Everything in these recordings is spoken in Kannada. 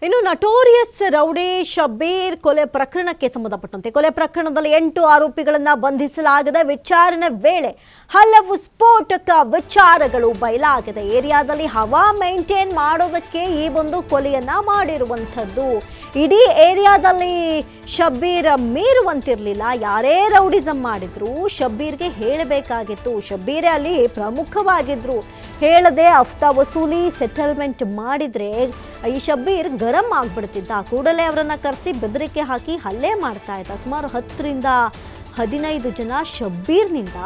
ಇನ್ನು ನಟೋರಿಯಸ್ ರೌಡಿ ಶಬ್ಬೀರ್ ಕೊಲೆ ಪ್ರಕರಣಕ್ಕೆ ಸಂಬಂಧಪಟ್ಟಂತೆ ಕೊಲೆ ಪ್ರಕರಣದಲ್ಲಿ 8 ಆರೋಪಿಗಳನ್ನು ಬಂಧಿಸಲಾಗಿದೆ. ವಿಚಾರಣೆ ವೇಳೆ ಹಲವು ಸ್ಫೋಟಕ ವಿಚಾರಗಳು ಬಯಲಾಗಿದೆ. ಏರಿಯಾದಲ್ಲಿ ಹವಾ ಮೇಂಟೈನ್ ಮಾಡೋದಕ್ಕೆ ಈ ಒಂದು ಕೊಲೆಯನ್ನ ಮಾಡಿರುವಂಥದ್ದು. ಇಡೀ ಏರಿಯಾದಲ್ಲಿ ಶಬ್ಬೀರ್ ಮೀರುವಂತಿರಲಿಲ್ಲ. ಯಾರೇ ರೌಡಿಸಮ್ ಮಾಡಿದ್ರು ಶಬ್ಬೀರ್ಗೆ ಹೇಳಬೇಕಾಗಿತ್ತು. ಶಬ್ಬೀರೇ ಅಲ್ಲಿ ಪ್ರಮುಖವಾಗಿದ್ರು. ಹೇಳದೆ ಹಫ್ತಾ ವಸೂಲಿ ಸೆಟಲ್ಮೆಂಟ್ ಮಾಡಿದ್ರೆ ಈ ಶಬ್ಬೀರ್ ಗರಂ ಆಗ್ಬಿಡ್ತಿದ್ದ. ಕೂಡಲೇ ಅವರನ್ನ ಕರೆಸಿ ಬೆದರಿಕೆ ಹಾಕಿ ಹಲ್ಲೆ ಮಾಡ್ತಾ ಇದ್ದ. ಸುಮಾರು 10ರಿಂದ 15 ಜನ ಶಬ್ಬೀರ್ನಿಂದ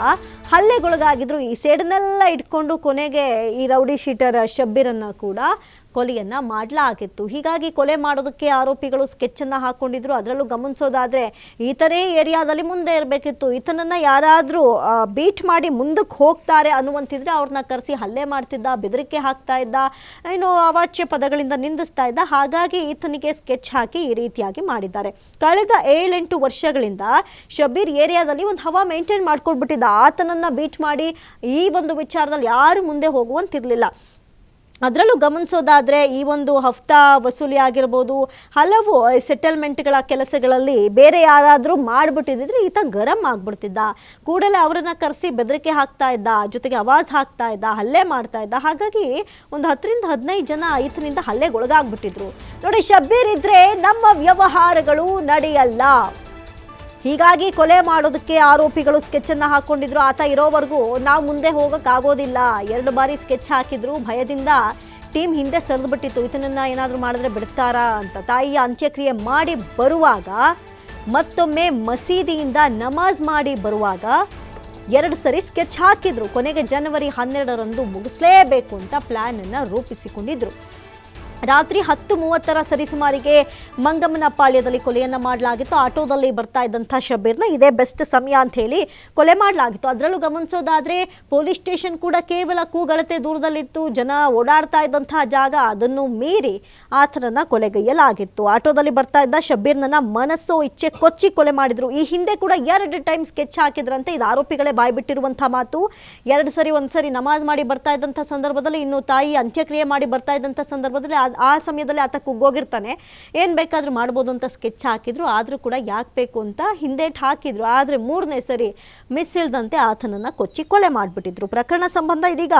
ಹಲ್ಲೆಗೊಳಗಾಗಿದ್ರು. ಈ ಸೇಡನ್ನೆಲ್ಲ ಇಟ್ಕೊಂಡು ಕೊನೆಗೆ ಈ ರೌಡಿ ಶೀಟರ್ ಶಬ್ಬೀರನ್ನ ಕೂಡ ಕೊಲೆಯನ್ನ ಮಾಡಲಾಗಿತ್ತು. ಹೀಗಾಗಿ ಕೊಲೆ ಮಾಡೋದಕ್ಕೆ ಆರೋಪಿಗಳು ಸ್ಕೆಚ್ ಅನ್ನ ಹಾಕೊಂಡಿದ್ರು. ಅದರಲ್ಲೂ ಗಮನಿಸೋದಾದ್ರೆ ಈತನೇ ಏರಿಯಾದಲ್ಲಿ ಮುಂದೆ ಇರಬೇಕಿತ್ತು. ಈತನನ್ನ ಯಾರಾದ್ರೂ ಬೀಟ್ ಮಾಡಿ ಮುಂದಕ್ಕೆ ಹೋಗ್ತಾರೆ ಅನ್ನುವಂತಿದ್ರೆ ಅವ್ರನ್ನ ಕರೆಸಿ ಹಲ್ಲೆ ಮಾಡ್ತಿದ್ದ, ಬೆದರಿಕೆ ಹಾಕ್ತಾ ಇದ್ದ, ಇನ್ನು ಅವಾಚ್ಯ ಪದಗಳಿಂದ ನಿಂದಿಸ್ತಾ ಇದ್ದ. ಹಾಗಾಗಿ ಈತನಿಗೆ ಸ್ಕೆಚ್ ಹಾಕಿ ಈ ರೀತಿಯಾಗಿ ಮಾಡಿದ್ದಾರೆ. ಕಳೆದ 7-8 ವರ್ಷಗಳಿಂದ ಶಬ್ಬೀರ್ ಏರಿಯಾದಲ್ಲಿ ಒಂದು ಹವಾ ಮೇಂಟೈನ್ ಮಾಡ್ಕೊಳ್ಬಿಟ್ಟಿದ್ದ. ಆತನನ್ನ ಬೀಟ್ ಮಾಡಿ ಈ ಒಂದು ವಿಚಾರದಲ್ಲಿ ಯಾರು ಮುಂದೆ ಹೋಗುವಂತಿರ್ಲಿಲ್ಲ. ಅದರಲ್ಲೂ ಗಮನಿಸೋದಾದರೆ ಈ ಒಂದು ಹಫ್ತಾ ವಸೂಲಿ ಆಗಿರ್ಬೋದು, ಹಲವು ಸೆಟಲ್ಮೆಂಟ್ಗಳ ಕೆಲಸಗಳಲ್ಲಿ ಬೇರೆ ಯಾರಾದರೂ ಮಾಡಿಬಿಟ್ಟಿದ್ರೆ ಈತ ಗರಂ ಆಗ್ಬಿಡ್ತಿದ್ದ. ಕೂಡಲೇ ಅವರನ್ನು ಕರೆಸಿ ಬೆದರಿಕೆ ಹಾಕ್ತಾ ಇದ್ದ, ಜೊತೆಗೆ ಆವಾಜ್ ಹಾಕ್ತಾ ಇದ್ದ, ಹಲ್ಲೆ ಮಾಡ್ತಾ ಇದ್ದ. ಹಾಗಾಗಿ ಒಂದು 10ರಿಂದ 15 ಜನ ಈತನಿಂದ ಹಲ್ಲೆಗೊಳಗಾಗ್ಬಿಟ್ಟಿದ್ರು. ನೋಡಿ, ಶಬ್ಬೀರ್ ಇದ್ರೆ ನಮ್ಮ ವ್ಯವಹಾರಗಳು ನಡೆಯಲ್ಲ. ಹೀಗಾಗಿ ಕೊಲೆ ಮಾಡೋದಕ್ಕೆ ಆರೋಪಿಗಳು ಸ್ಕೆಚನ್ನು ಹಾಕ್ಕೊಂಡಿದ್ರು. ಆತ ಇರೋವರೆಗೂ ನಾವು ಮುಂದೆ ಹೋಗೋಕ್ಕಾಗೋದಿಲ್ಲ. 2 ಬಾರಿ ಸ್ಕೆಚ್ ಹಾಕಿದ್ರು. ಭಯದಿಂದ ಟೀಮ್ ಹಿಂದೆ ಸರಿದ್ಬಿಟ್ಟಿತ್ತು. ಈತನನ್ನು ಏನಾದರೂ ಮಾಡಿದ್ರೆ ಬಿಡ್ತಾರಾ ಅಂತ. ತಾಯಿಯ ಅಂತ್ಯಕ್ರಿಯೆ ಮಾಡಿ ಬರುವಾಗ, ಮತ್ತೊಮ್ಮೆ ಮಸೀದಿಯಿಂದ ನಮಾಜ್ ಮಾಡಿ ಬರುವಾಗ 2 ಸರಿ ಸ್ಕೆಚ್ ಹಾಕಿದ್ರು. ಕೊನೆಗೆ ಜನವರಿ 12ರಂದು ಮುಗಿಸ್ಲೇಬೇಕು ಅಂತ ಪ್ಲಾನ್ ಅನ್ನು ರೂಪಿಸಿಕೊಂಡಿದ್ರು. ರಾತ್ರಿ 10:30ರ ಸರಿಸುಮಾರಿಗೆ ಮಂಗಮ್ಮನ ಪಾಳ್ಯದಲ್ಲಿ ಕೊಲೆಯನ್ನು ಮಾಡಲಾಗಿತ್ತು. ಆಟೋದಲ್ಲಿ ಬರ್ತಾ ಇದ್ದಂಥ ಶಬ್ಬೀರ್ನ ಇದೇ ಬೆಸ್ಟ್ ಸಮಯ ಅಂತ ಹೇಳಿ ಕೊಲೆ ಮಾಡಲಾಗಿತ್ತು. ಅದರಲ್ಲೂ ಗಮನಿಸೋದಾದರೆ ಪೊಲೀಸ್ ಸ್ಟೇಷನ್ ಕೂಡ ಕೇವಲ ಕೂಗಳತೆ ದೂರದಲ್ಲಿತ್ತು. ಜನ ಓಡಾಡ್ತಾ ಇದ್ದಂತಹ ಜಾಗ. ಅದನ್ನು ಮೀರಿ ಆತನನ್ನು ಕೊಲೆಗೈಯಲಾಗಿತ್ತು. ಆಟೋದಲ್ಲಿ ಬರ್ತಾ ಇದ್ದ ಶಬ್ಬೀರ್ನನ್ನ ಮನಸ್ಸೋ ಇಚ್ಛೆ ಕೊಚ್ಚಿ ಕೊಲೆ ಮಾಡಿದ್ರು. ಈ ಹಿಂದೆ ಕೂಡ 2 ಟೈಮ್ ಸ್ಕೆಚ್ ಹಾಕಿದ್ರಂತೆ. ಇದು ಆರೋಪಿಗಳೇ ಬಾಯ್ಬಿಟ್ಟಿರುವಂಥ ಮಾತು. 2 ಸರಿ, 1 ಸರಿ ನಮಾಜ್ ಮಾಡಿ ಬರ್ತಾ ಇದ್ದಂಥ ಸಂದರ್ಭದಲ್ಲಿ, ಇನ್ನು ತಾಯಿ ಅಂತ್ಯಕ್ರಿಯೆ ಮಾಡಿ ಬರ್ತಾ ಇದ್ದಂಥ ಸಂದರ್ಭದಲ್ಲಿ ಆ ಸಮಯದಲ್ಲಿ ಆತ ಕುಗ್ಗೋಗಿರ್ತಾನೆ. ಏನು ಬೇಕಾದರೂ ಮಾಡ್ಬೋದು ಅಂತ ಸ್ಕೆಚ್ ಹಾಕಿದ್ರು. ಆದರೂ ಕೂಡ ಯಾಕೆ ಬೇಕು ಅಂತ ಹಿಂದೇಟ್ ಹಾಕಿದ್ರು. ಆದರೆ 3ನೇ ಸರಿ ಮಿಸ್ ಇಲ್ದಂತೆ ಆತನನ್ನು ಕೊಚ್ಚಿ ಕೊಲೆ ಮಾಡಿಬಿಟ್ಟಿದ್ರು. ಪ್ರಕರಣ ಸಂಬಂಧ ಇದೀಗ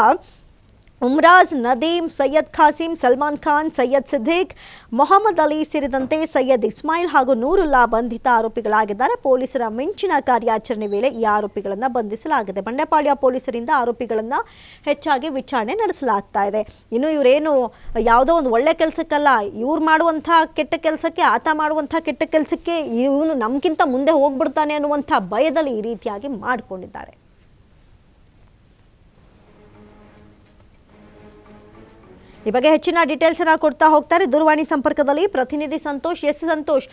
ಉಮ್ರಾಜ್, ನದೀಮ್, ಸೈಯದ್ ಖಾಸಿಂ, ಸಲ್ಮಾನ್ ಖಾನ್, ಸೈಯದ್ ಸಿದ್ದಿಕ್, ಮೊಹಮ್ಮದ್ ಅಲಿ ಸೇರಿದಂತೆ ಸೈಯದ್ ಇಸ್ಮಾಯಿಲ್ ಹಾಗೂ ನೂರುಲ್ಲಾ ಬಂಧಿತ ಆರೋಪಿಗಳಾಗಿದ್ದಾರೆ. ಪೊಲೀಸರ ಮಿಂಚಿನ ಕಾರ್ಯಾಚರಣೆ ವೇಳೆ ಈ ಆರೋಪಿಗಳನ್ನು ಬಂಧಿಸಲಾಗಿದೆ. ಬಂಡೆಪಾಳ್ಯ ಪೊಲೀಸರಿಂದ ಆರೋಪಿಗಳನ್ನು ಹೆಚ್ಚಾಗಿ ವಿಚಾರಣೆ ನಡೆಸಲಾಗ್ತಾ ಇದೆ. ಇನ್ನು ಇವರೇನು ಯಾವುದೋ ಒಂದು ಒಳ್ಳೆ ಕೆಲಸಕ್ಕಲ್ಲ, ಇವ್ರು ಮಾಡುವಂಥ ಕೆಟ್ಟ ಕೆಲಸಕ್ಕೆ, ಆತ ಮಾಡುವಂಥ ಕೆಟ್ಟ ಕೆಲಸಕ್ಕೆ ಇವನು ನಮ್ಗಿಂತ ಮುಂದೆ ಹೋಗ್ಬಿಡ್ತಾನೆ ಅನ್ನುವಂಥ ಭಯದಲ್ಲಿ ಈ ರೀತಿಯಾಗಿ ಮಾಡಿಕೊಂಡಿದ್ದಾರೆ. ಈ ಬಗ್ಗೆ ಹೆಚ್ಚಿನ ಡೀಟೇಲ್ಸ್ ಅನ್ನ ಕೊಡ್ತಾ ಹೋಗ್ತಾರೆ ದೂರವಾಣಿ ಸಂಪರ್ಕದಲ್ಲಿ ಪ್ರತಿನಿಧಿ ಸಂತೋಷ್. ಸಂತೋಷ್,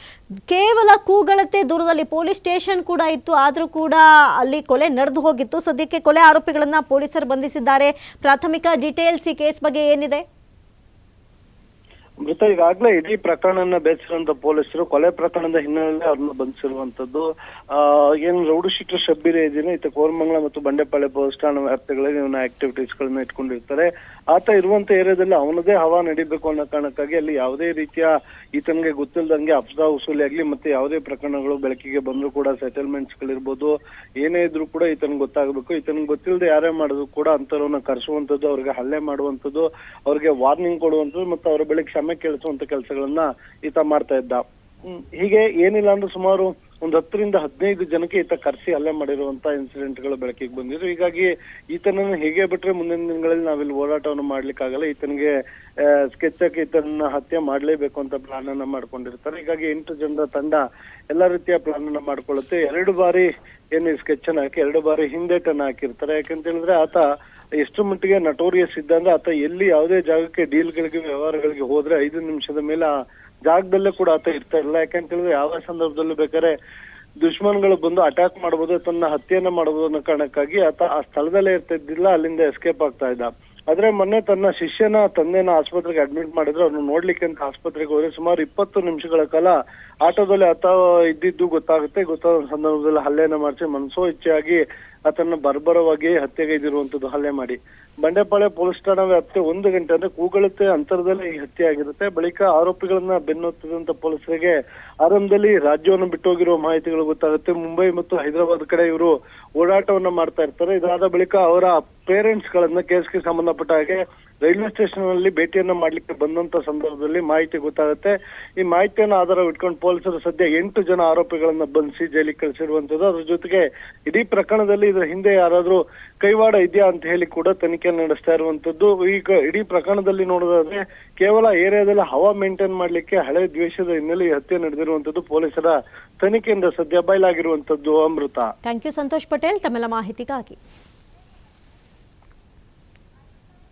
ಕೇವಲ ಕೂಗಳತೆ ದೂರದಲ್ಲಿ ಪೊಲೀಸ್ ಸ್ಟೇಷನ್ ಕೂಡ ಇತ್ತು, ಆದರೂ ಕೂಡ ಅಲ್ಲಿ ಕೊಲೆ ನಡೆದು ಹೋಗಿತ್ತು. ಸದ್ಯಕ್ಕೆ ಕೊಲೆ ಆರೋಪಿಗಳನ್ನ ಪೊಲೀಸರು ಬಂಧಿಸಿದ್ದಾರೆ. ಪ್ರಾಥಮಿಕ ಡೀಟೇಲ್ಸ್ ಈ ಕೇಸ್ ಬಗ್ಗೆ ಏನಿದೆ? ಮೃತ ಈಗಾಗಲೇ ಇಡೀ ಪ್ರಕರಣನ ಬೇಸಿರುವಂತ ಪೊಲೀಸರು ಕೊಲೆ ಪ್ರಕರಣದ ಹಿನ್ನೆಲೆಯಲ್ಲಿ ಅವ್ರನ್ನ ಬಂಧಿಸಿರುವಂತದ್ದು. ಏನ್ ರೌಡಿ ಶೀಟರ್ ಶಬ್ಬೀರ್ ಇದೀನಿ, ಈತ ಕೋರಮಂಗಲ ಮತ್ತು ಬಂಡೆಪಾಳ್ಯ ಪೊಲೀಸ್ ಠಾಣಾ ವ್ಯಾಪ್ತಿಗಳಲ್ಲಿ ಇವನ ಆಕ್ಟಿವಿಟೀಸ್ ಗಳನ್ನ ಇಟ್ಕೊಂಡಿರ್ತಾರೆ. ಆತ ಇರುವಂತ ಏರಿಯಾದಲ್ಲಿ ಅವನದೇ ಹವಾ ನಡಿಬೇಕು ಅನ್ನೋ ಕಾರಣಕ್ಕಾಗಿ ಅಲ್ಲಿ ಯಾವುದೇ ರೀತಿಯ ಈತನಿಗೆ ಗೊತ್ತಿಲ್ಲದಂಗೆ ಅಫ್ಸಾ ವಸೂಲಿ ಆಗ್ಲಿ ಮತ್ತೆ ಯಾವುದೇ ಪ್ರಕರಣಗಳು ಬೆಳಕಿಗೆ ಬಂದ್ರು ಕೂಡ, ಸೆಟಲ್ಮೆಂಟ್ಸ್ ಗಳಿರ್ಬೋದು, ಏನೇ ಇದ್ರು ಕೂಡ ಈತನಿಗೆ ಗೊತ್ತಾಗಬೇಕು. ಈತನಿಗೆ ಗೊತ್ತಿಲ್ಲದೆ ಯಾರೇ ಮಾಡಿದ್ರು ಕೂಡ ಅಂತವ್ರನ್ನ ಕರೆಸುವಂತದ್ದು, ಅವ್ರಿಗೆ ಹಲ್ಲೆ ಮಾಡುವಂತದ್ದು, ಅವ್ರಿಗೆ ವಾರ್ನಿಂಗ್ ಕೊಡುವಂಥದ್ದು ಮತ್ತು ಅವರ ಬಳಿ ಕ್ಷಮೆ ಕೇಳಿಸುವಂತ ಕೆಲಸಗಳನ್ನ ಈತ ಮಾಡ್ತಾ ಇದ್ದ. ಹೀಗೆ ಏನಿಲ್ಲ ಅಂದ್ರೆ ಸುಮಾರು ಒಂದು 10ರಿಂದ 15 ಜನಕ್ಕೆ ಈತ ಕರೆಸಿ ಹಲ್ಲೆ ಮಾಡಿರುವಂತ ಇನ್ಸಿಡೆಂಟ್ ಗಳು ಬೆಳಕಿಗೆ ಬಂದಿದ್ರು. ಹೀಗಾಗಿ ಈತನನ್ನು ಹೇಗೆ ಬಿಟ್ರೆ ಮುಂದಿನ ದಿನಗಳಲ್ಲಿ ನಾವಿಲ್ಲಿ ಹೋರಾಟವನ್ನು ಮಾಡ್ಲಿಕ್ಕಾಗಲ್ಲ. ಈತನಿಗೆ ಸ್ಕೆಚ್ ಹಾಕಿ ಈತನ ಹತ್ಯೆ ಮಾಡ್ಲೇಬೇಕು ಅಂತ ಪ್ಲಾನ್ ಅನ್ನ ಮಾಡ್ಕೊಂಡಿರ್ತಾರೆ. ಹೀಗಾಗಿ 8 ಜನರ ತಂಡ ಎಲ್ಲಾ ರೀತಿಯ ಪ್ಲಾನ್ ಅನ್ನ ಮಾಡ್ಕೊಳ್ಳುತ್ತೆ. 2 ಬಾರಿ ಏನು ಸ್ಕೆಚ್ ಅನ್ನ ಹಾಕಿ 2 ಬಾರಿ ಹಿಂದೇಟನ್ನ ಹಾಕಿರ್ತಾರೆ. ಯಾಕಂತ ಹೇಳಿದ್ರೆ ಆತ ಎಷ್ಟು ಮಟ್ಟಿಗೆ ನಟೋರಿಯಸ್ ಇದ್ದ ಅಂದ್ರೆ ಆತ ಎಲ್ಲಿ ಯಾವುದೇ ಜಾಗಕ್ಕೆ ಡೀಲ್ಗಳಿಗೆ ವ್ಯವಹಾರಗಳಿಗೆ ಹೋದ್ರೆ 5 ನಿಮಿಷದ ಮೇಲೆ ಆ ಜಾಗದಲ್ಲೇ ಕೂಡ ಆತ ಇರ್ತಾ ಇಲ್ಲ. ಯಾಕಂತ ಹೇಳಿದ್ರೆ ಯಾವ ಸಂದರ್ಭದಲ್ಲೂ ಬೇಕಾದ್ರೆ ದುಶ್ಮನ್ಗಳು ಬಂದು ಅಟ್ಯಾಕ್ ಮಾಡಬಹುದು, ತನ್ನ ಹತ್ಯೆಯನ್ನ ಮಾಡಬಹುದು ಅನ್ನೋ ಕಾರಣಕ್ಕಾಗಿ ಆತ ಆ ಸ್ಥಳದಲ್ಲೇ ಇರ್ತಿದ್ದಿಲ್ಲ, ಅಲ್ಲಿಂದ ಎಸ್ಕೇಪ್ ಆಗ್ತಾ ಇದ್ದ. ಆದ್ರೆ ಮೊನ್ನೆ ತನ್ನ ಶಿಷ್ಯನ ತಂದೆನ ಆಸ್ಪತ್ರೆಗೆ ಅಡ್ಮಿಟ್ ಮಾಡಿದ್ರು. ಅವ್ರನ್ನ ನೋಡ್ಲಿಕ್ಕೆ ಅಂತ ಆಸ್ಪತ್ರೆಗೆ ಹೋದ್ರೆ ಸುಮಾರು 20 ನಿಮಿಷಗಳ ಕಾಲ ಆಟೋದಲ್ಲಿ ಆತ ಇದ್ದಿದ್ದು ಗೊತ್ತಾದ ಸಂದರ್ಭದಲ್ಲಿ ಹಲ್ಲೆಯನ್ನ ಮಾಡಿಸಿ ಮನಸೋ ಇಚ್ಛೆಯಾಗಿ ಆತನ ಬರ್ಬರವಾಗಿ ಹತ್ಯೆಗೈದಿರುವಂತದ್ದು ಹಲ್ಲೆ ಮಾಡಿ. ಬಂಡೆಪಾಳ್ಯ ಪೊಲೀಸ್ ಠಾಣಾ ವ್ಯಾಪ್ತಿ 1 ಗಂಟೆ ಅಂದ್ರೆ ಕೂಗಳತೆ ಅಂತರದಲ್ಲಿ ಈ ಹತ್ಯೆ ಆಗಿರುತ್ತೆ. ಬಳಿಕ ಆರೋಪಿಗಳನ್ನ ಬೆನ್ನೊತ್ತಿದಂತ ಪೊಲೀಸರಿಗೆ ಆರಂಭದಲ್ಲಿ ರಾಜ್ಯವನ್ನು ಬಿಟ್ಟು ಹೋಗಿರುವ ಮಾಹಿತಿಗಳು ಗೊತ್ತಾಗುತ್ತೆ. ಮುಂಬೈ ಮತ್ತು ಹೈದರಾಬಾದ್ ಕಡೆ ಇವರು ಓಡಾಟವನ್ನ ಮಾಡ್ತಾ ಇರ್ತಾರೆ. ಇದಾದ ಬಳಿಕ ಅವರ ಪೇರೆಂಟ್ಸ್ ಗಳನ್ನ ಕೇಸ್ಗೆ ಸಂಬಂಧಪಟ್ಟ ಹಾಗೆ ರೈಲ್ವೆ ಸ್ಟೇಷನ್ ನಲ್ಲಿ ಭೇಟಿಯನ್ನ ಮಾಡ್ಲಿಕ್ಕೆ ಬಂದಂತ ಸಂದರ್ಭದಲ್ಲಿ ಮಾಹಿತಿ ಗೊತ್ತಾಗುತ್ತೆ. ಈ ಮಾಹಿತಿಯನ್ನ ಆಧಾರ ಇಟ್ಕೊಂಡು ಪೊಲೀಸರು ಸದ್ಯ 8 ಜನ ಆರೋಪಿಗಳನ್ನ ಬಂಧಿಸಿ ಜೈಲಿಗೆ ಕಳಿಸಿರುವಂತದ್ದು. ಅದ್ರ ಜೊತೆಗೆ ಇಡೀ ಪ್ರಕರಣದಲ್ಲಿ ಇದರ ಹಿಂದೆ ಯಾರಾದ್ರೂ ಕೈವಾಡ ಇದೆಯಾ ಅಂತ ಹೇಳಿ ಕೂಡ ತನಿಖೆ ನಡೆಸ್ತಾ ಇರುವಂತದ್ದು. ಈಗ ಇಡೀ ಪ್ರಕರಣದಲ್ಲಿ ನೋಡೋದಾದ್ರೆ ಕೇವಲ ಏರಿಯಾದಲ್ಲಿ ಹವಾ ಮೇಂಟೈನ್ ಮಾಡ್ಲಿಕ್ಕೆ ಹಳೆ ದ್ವೇಷದ ಹಿನ್ನೆಲೆ ಹತ್ಯೆ ನಡೆದಿರುವಂತದ್ದು ಪೊಲೀಸರ ತನಿಖೆಯಿಂದ ಸದ್ಯ ಬಯಲಾಗಿರುವಂತದ್ದು. ಅಮೃತ. ಥ್ಯಾಂಕ್ ಯು ಸಂತೋಷ್ ಪಟೇಲ್ ತಮ್ಮೆಲ್ಲ ಮಾಹಿತಿಗಾಗಿ.